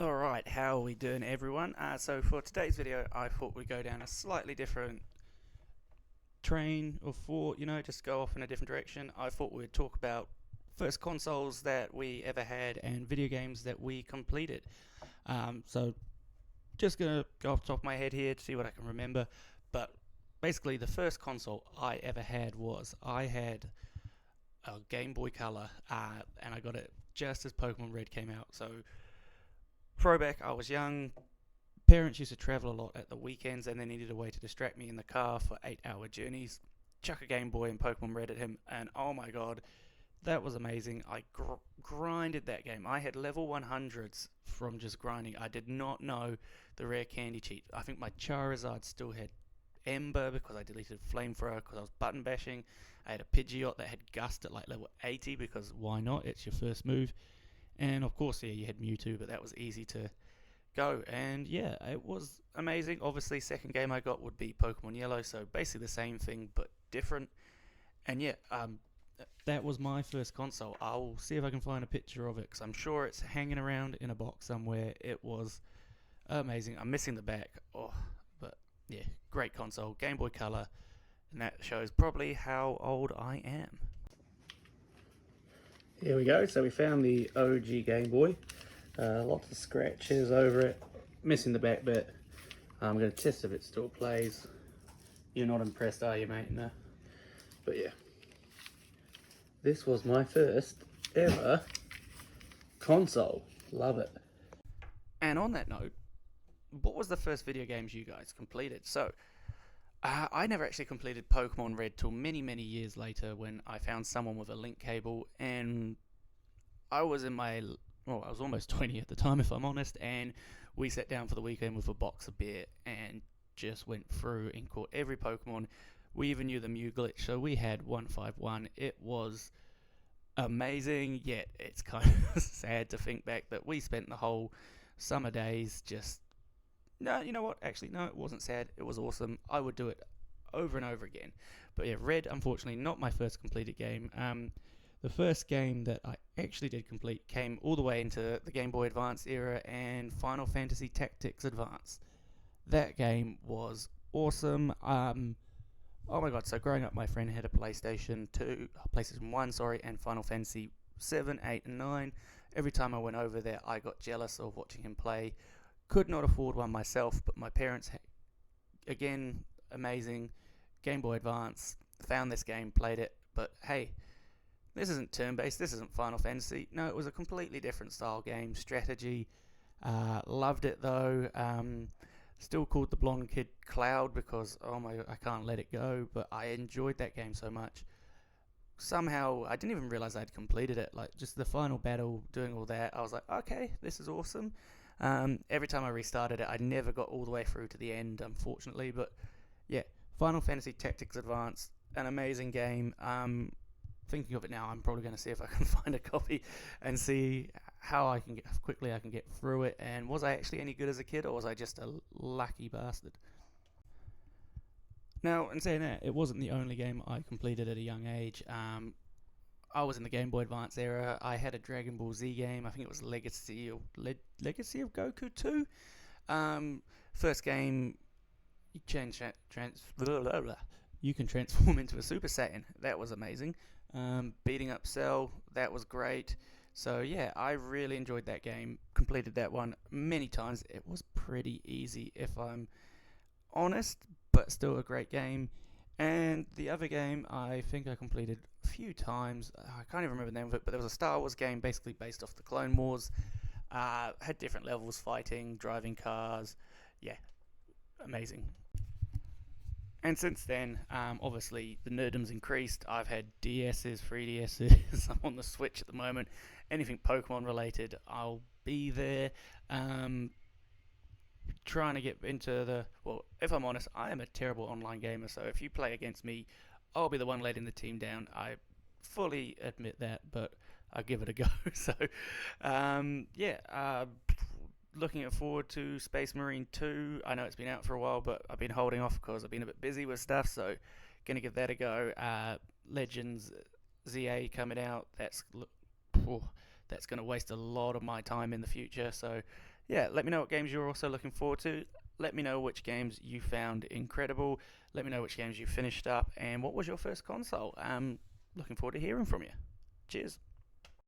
Alright, how are we doing everyone? So for today's video I thought we'd go down a slightly different train of thought, just go off in a different direction. I thought we'd talk about first consoles that we ever had and video games that we completed. So just gonna go off the top of my head here to see what I can remember, but basically the first console I ever had was I had a Game Boy Color, and I got it just as Pokemon Red came out. So throwback, I was young. Parents used to travel a lot at the weekends and they needed a way to distract me in the car for 8-hour journeys. Chuck a Game Boy and Pokemon Red at him, and oh my god, that was amazing. I grinded that game. I had level 100s from just grinding. I did not know the rare candy cheat. I think my Charizard still had Ember because I deleted Flamethrower because I was button bashing. I had a Pidgeot that had Gust at like level 80 because why not? It's your first move. And of course, yeah, you had Mewtwo, but that was easy to go. And yeah, it was amazing. Obviously, second game I got would be Pokemon Yellow, so basically the same thing but different. And yeah, that was my first console. I'll see if I can find a picture of it because I'm sure it's hanging around in a box somewhere. It was amazing. I'm missing the back. Oh, but yeah, great console, Game Boy Color, and that shows probably how old I am. Here we go. So we found the OG Game Boy. Lots of scratches over it. Missing the back bit. I'm going to test if it still plays. You're not impressed, are you, mate? No. But yeah. This was my first ever console. Love it. And on that note, what was the first video games you guys completed? So, I never actually completed Pokemon Red till many, many years later when I found someone with a link cable, and I was in my, well, I was almost 20 at the time, if I'm honest, and we sat down for the weekend with a box of beer and just went through and caught every Pokemon. We even knew the Mew glitch, so we had 151. It was amazing, yet it's kind of sad to think back that we spent the whole summer days just. No, you know what? Actually, no, it wasn't sad. It was awesome. I would do it over and over again. But yeah, Red, unfortunately, not my first completed game. The first game that I actually did complete came all the way into the Game Boy Advance era and Final Fantasy Tactics Advance. That game was awesome. Oh my god! So growing up, my friend had a PlayStation 2, PlayStation 1, sorry, and Final Fantasy 7, 8, and 9. Every time I went over there, I got jealous of watching him play. Could not afford one myself, but my parents, again, amazing. Game Boy Advance, found this game, played it, but hey, this isn't turn based, this isn't Final Fantasy. No, it was a completely different style game, strategy. Loved it though. Still called the blonde kid Cloud because, oh my, I can't let it go, but I enjoyed that game so much. Somehow, I didn't even realize I'd completed it. Like, just the final battle, doing all that, I was like, okay, this is awesome. Every time I restarted it, I never got all the way through to the end, unfortunately. But yeah, Final Fantasy Tactics Advance, an amazing game. Thinking of it now, I'm probably going to see if I can find a copy and see how quickly I can get through it. And was I actually any good as a kid, or was I just a lucky bastard? Now, in saying that, it wasn't the only game I completed at a young age. I was in the Game Boy Advance era. I had a Dragon Ball Z game. I think it was Legacy of Goku 2. First game, you you can transform into a Super Saiyan. That was amazing. Beating up Cell, that was great. So yeah, I really enjoyed that game. Completed that one many times. It was pretty easy, if I'm honest, but still a great game. And the other game I think I completed a few times. I can't even remember the name of it, but there was a Star Wars game basically based off the Clone Wars. Had different levels, fighting, driving cars. Yeah, amazing. And since then, obviously the nerdum's increased. I've had DSs, 3DSs. I'm on the Switch at the moment. Anything Pokemon related, I'll be there. Um, Trying to get into the, well, if I'm honest, I am a terrible online gamer, so if you play against me, I'll be the one letting the team down. I fully admit that, but I'll give it a go. So yeah, looking forward to Space Marine 2. I know it's been out for a while, but I've been holding off because I've been a bit busy with stuff, so gonna give that a go. Legends ZA coming out. Oh, that's gonna waste a lot of my time in the future, so Yeah, let me know what games you're also looking forward to. Let me know which games you found incredible. Let me know which games you finished up and what was your first console. Looking forward to hearing from you. Cheers.